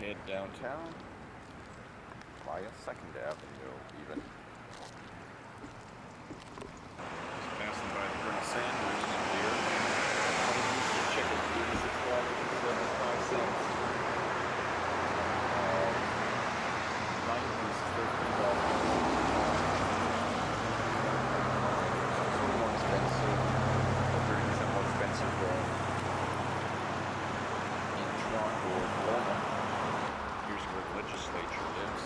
head downtown via 2nd Avenue, even. Just passing by the Colonel Sanders in here. Chicken food is $12.75. 9 piece is $13. It's a little more expensive, 30% more expensive in Toronto or Kelowna. Here's where the legislature lives.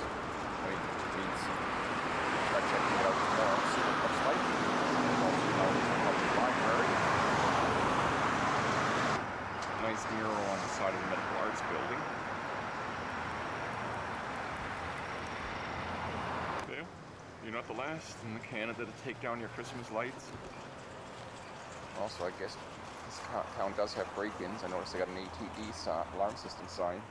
Waiting to meet some. Try checking it out tomorrow, see what it looks like. Also now there's a public library. Nice mural on the side of the Medical Arts Building. Okay. You're not the last in Canada to take down your Christmas lights. Also, I guess this town does have break-ins. I noticed they got an ATD alarm system sign.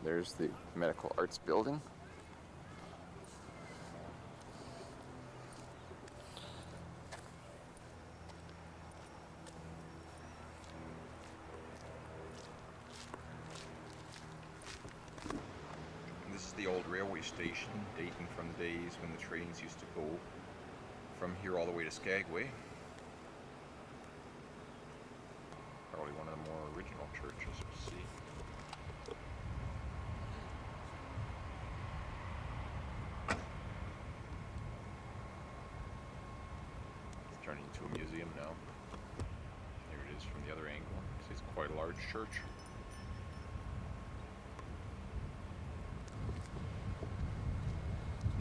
There's the Medical Arts Building. This is the old railway station, dating from the days when the trains used to go from here all the way to Skagway. Probably one of the more original churches, we'll see. It's turning into a museum now. Here it is from the other angle. It's quite a large church.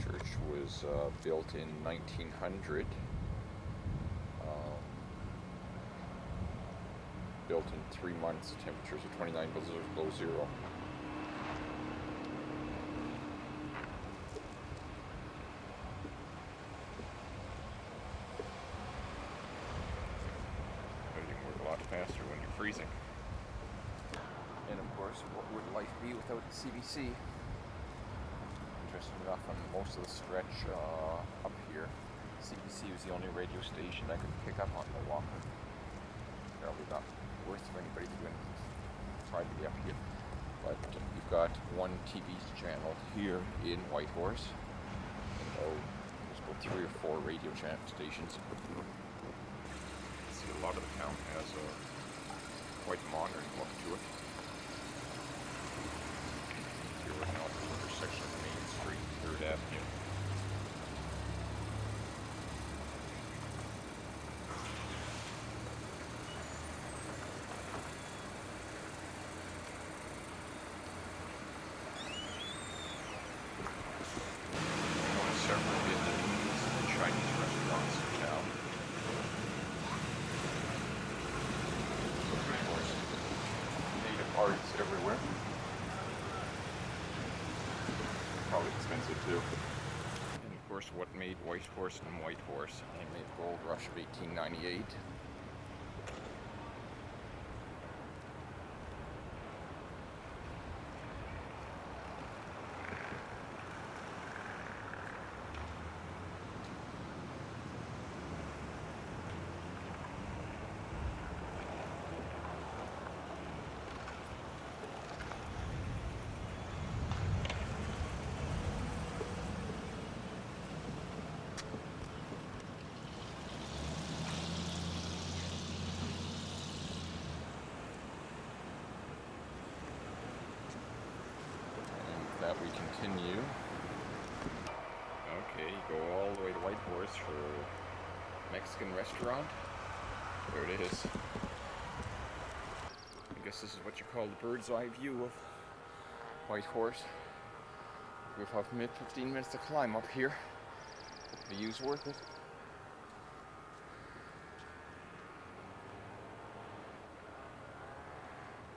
Church was built in 1900. Built in 3 months. Temperatures are 29 below zero. Everything works a lot faster when you're freezing. And of course, what would life be without CBC? Interesting enough, on most of the stretch up here, CBC was the only radio station I could pick up on the walk. Probably not worth for anybody to even try to be up here. But you've got one TV channel here in Whitehorse. And there's about 3 or 4 radio stations. See, a lot of the town has a quite modern look to it. Here we're now at the intersection of Main Street, 3rd Avenue. Several Vietnamese and Chinese restaurants in town. Of course, native arts everywhere. Probably expensive too. And of course, what made Whitehorse and Whitehorse? Namely the gold rush of 1898. That we continue. Okay, you go all the way to Whitehorse for Mexican restaurant. There it is. I guess this is what you call the bird's eye view of Whitehorse. We have 15 minutes to climb up here. The view's worth it.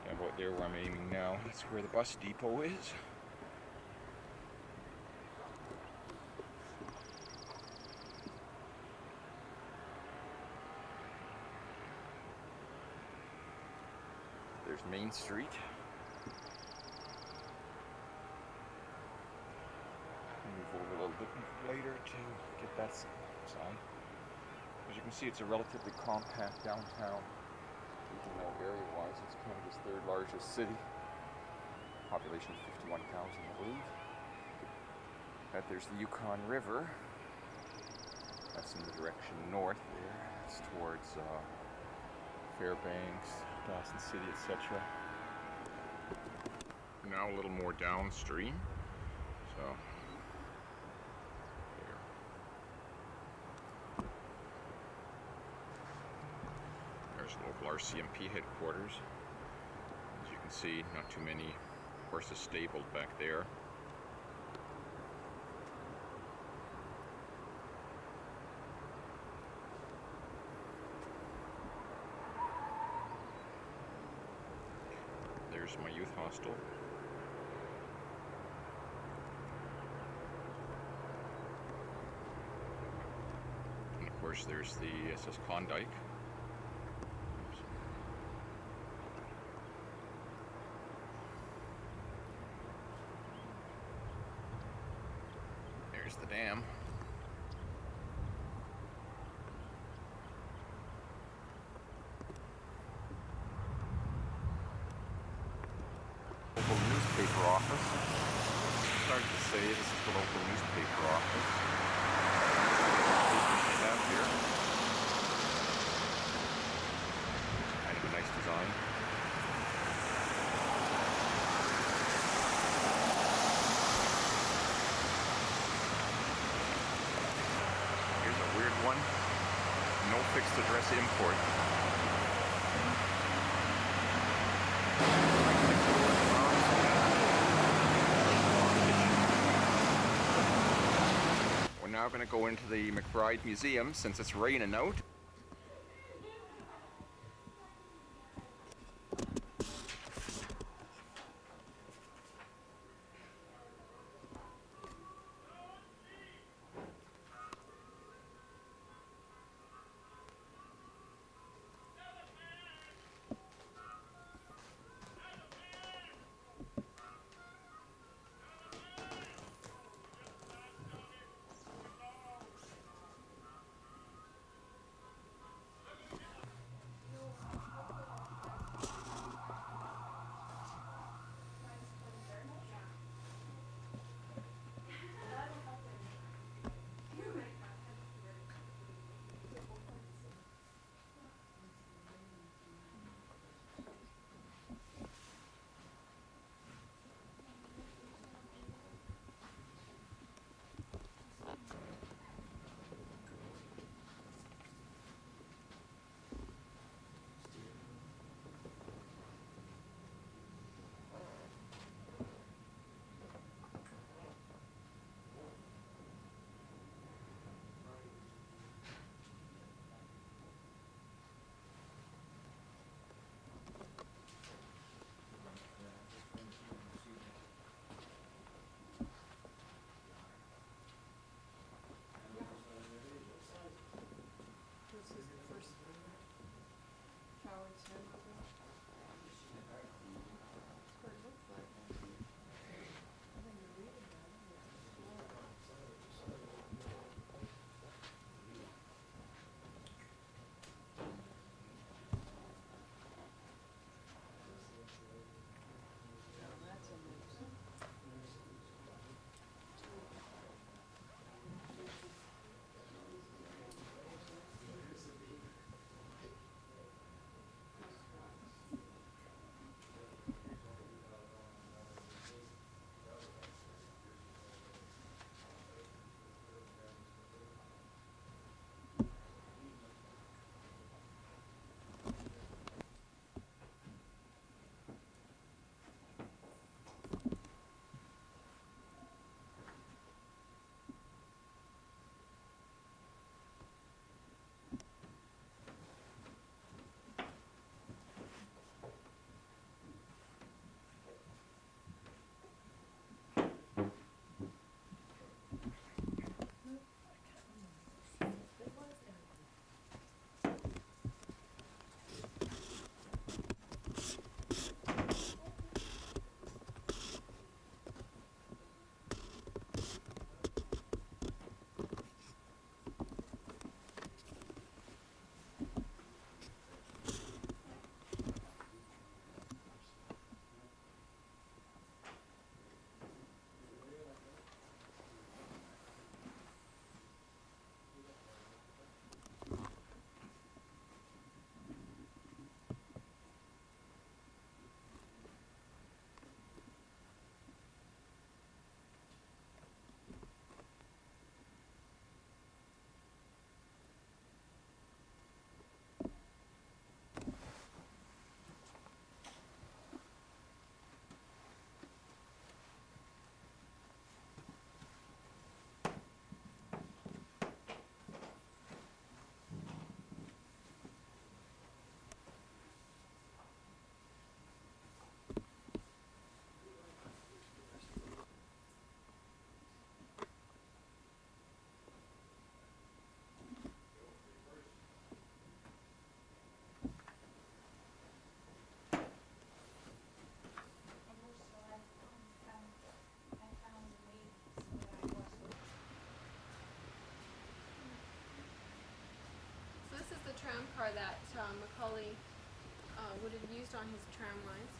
And about there where I'm aiming now, that's where the bus depot is. There's Main Street. Move over a little bit later to get that side. As you can see, it's a relatively compact downtown. We Area-wise, it's Canada's third largest city. Population of 51,000, I believe. But there's the Yukon River. That's in the direction north there. It's towards Fairbanks, Dawson City, etc. Now a little more downstream. So there. There's local RCMP headquarters. As you can see, not too many horses stabled back there. There's my youth hostel. And of course there's the SS Klondike. There's the dam. Local newspaper office. Started to say this is the local newspaper office. They have here. Kind of a nice design. Here's a weird one. No fixed address import. We're now going to go into the McBride Museum since it's raining out. would have used on his tram lines.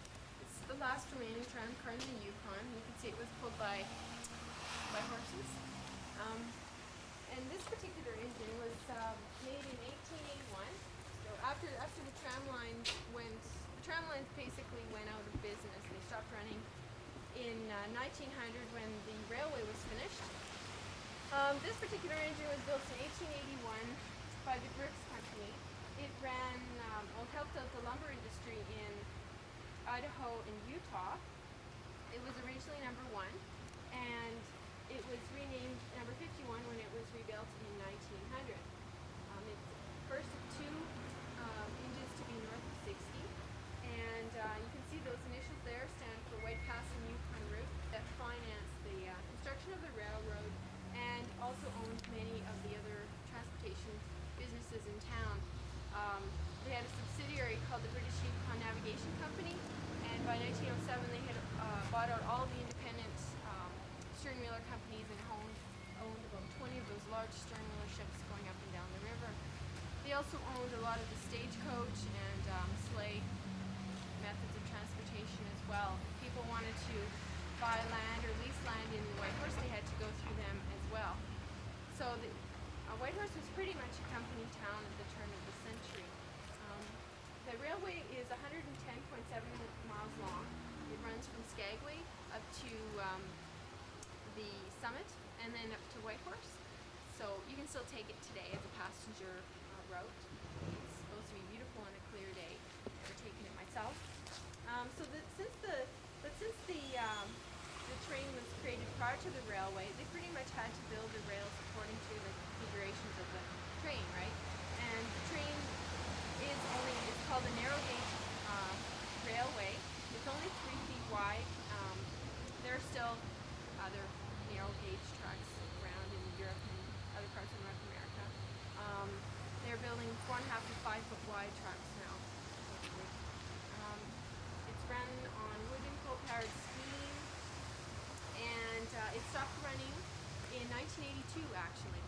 It's the last remaining tram car in the Yukon. You can see it was pulled by Whitehorses. And this particular engine was made in 1881. So after the tram lines basically went out of business. They stopped running in 1900 when the railway was finished. This particular engine was built in 1881 by the Brooks Company. It ran, helped out the lumber industry in Idaho and Utah. It was originally number 1, and it was renamed number 51 when it was rebuilt in 1900. It's the first of 2 engines to be north of 60, and you can see those initials there stand for Whitehorse and Yukon Route that financed the construction of the railroad and also owned many of the other transportation businesses in town. They had a subsidiary called the British Yukon Navigation Company, and by 1907 they had bought out all the independent stern wheeler companies and owned about 20 of those large stern wheeler ships going up and down the river. They also owned a lot of the stagecoach and sleigh methods of transportation as well. If people wanted to buy land or lease land in Whitehorse, they had to go through them as well. So Whitehorse was pretty much a company town at the turn of the century. The railway is 110.7 miles long. It runs from Skagway up to the summit and then up to Whitehorse. So you can still take it today as a passenger route. It's supposed to be beautiful on a clear day. I've never taken it myself. Since the train was created prior to the railway, they pretty much had to build the rails according to the configurations of the train, right? And the train it's called a narrow gauge railway. It's only 3 feet wide. There are still other narrow gauge tracks around in Europe and other parts of North America. They're building 4.5 to 5 foot wide tracks now. It's run on wood and coal-powered steam, and it stopped running in 1982 actually.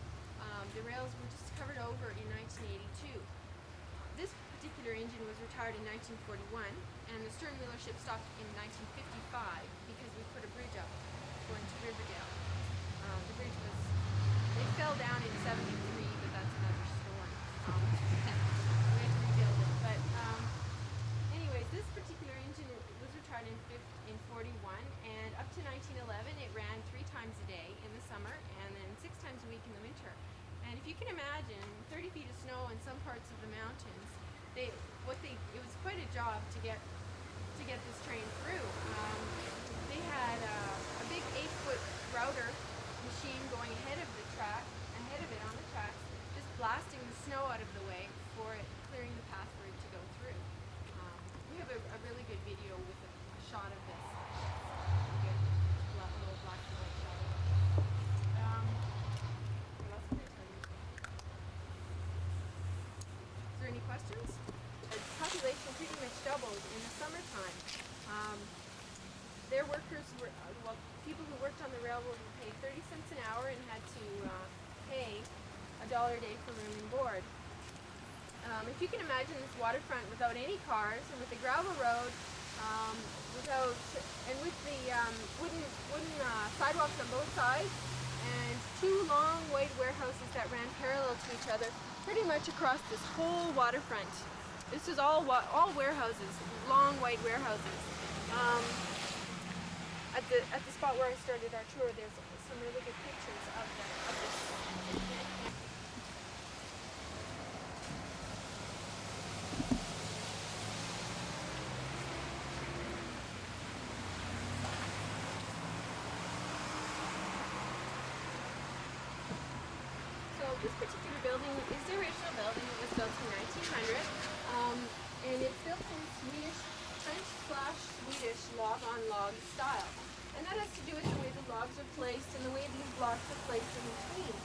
The rails were just covered over in 1982. This particular engine was retired in 1941, and the stern wheeler ship stopped in 1955 because we put a bridge up going to Riverdale. They fell down in 73, but that's another story. We had to rebuild it. But anyways, this particular engine was retired in 41, and up to 1911 it ran 3 times a day in the summer and then 6 times a week in the winter. And if you can imagine 30 feet of snow in some parts of the mountains, it was quite a job to get this train through. They had a big 8-foot router machine going ahead of it on the tracks, just blasting the snow out of the way for it, clearing the path for it to go through. We have a really good video with a shot of this. A good little black and white shot of it. What else can I tell you? Is there any questions? The population pretty much doubled in the summertime. Their workers were, people who worked on the railroad were paid 30 cents an hour and had to pay $1 a day for room and board. If you can imagine this waterfront without any cars and with the gravel road, with the wooden sidewalks on both sides, and 2 long white warehouses that ran parallel to each other, pretty much across this whole waterfront. This is all warehouses, long white warehouses. At the spot where I started our tour, there's some really good pictures of this. So this particular building is the original building. It was built in 1900, and it's built in French/Swedish log-on-log style. And that has to do with the way the logs are placed and the way these blocks are placed in between.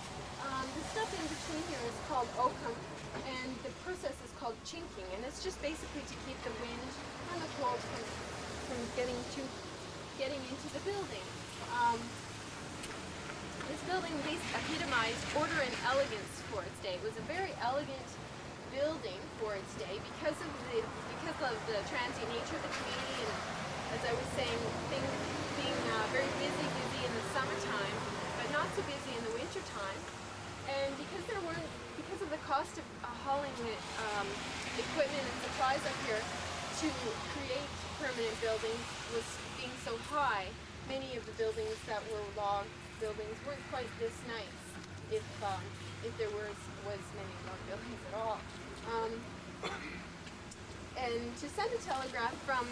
The stuff in between here is called oakum, and the process is called chinking, and it's just basically to keep the wind and the cold from getting into the building. This building epitomized order and elegance for its day. It was a very elegant building for Towards Day because of the transient nature of the community, and as I was saying, things being very busy in the summertime, but not so busy in the wintertime. And because of the cost of hauling equipment and supplies up here to create permanent buildings was being so high, many of the buildings that were log buildings weren't quite this nice. If there was many log buildings at all. And to send a telegraph from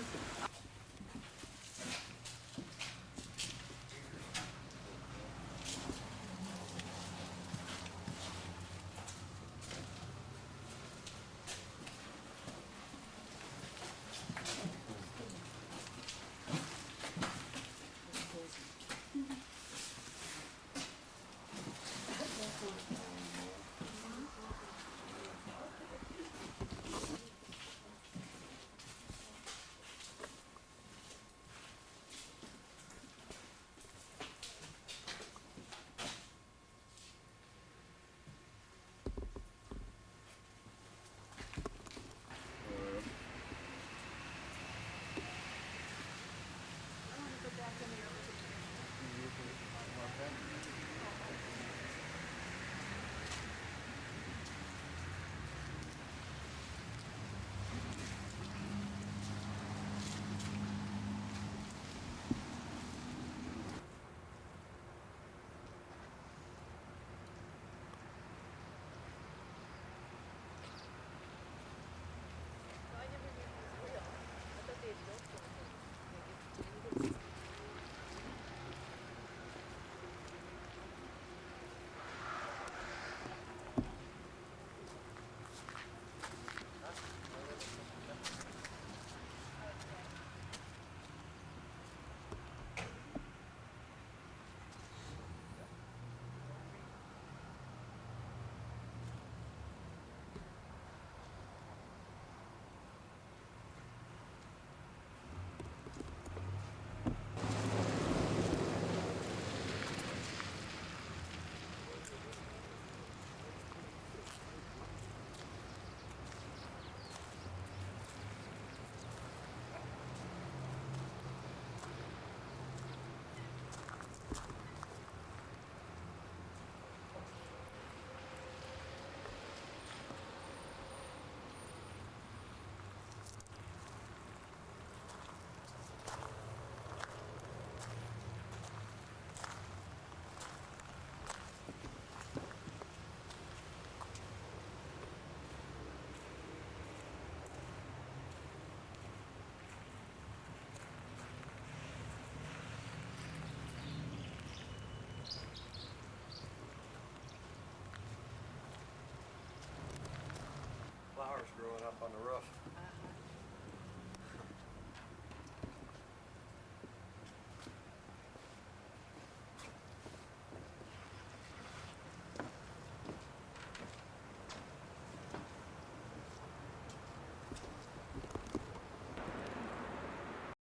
flowers growing up on the roof.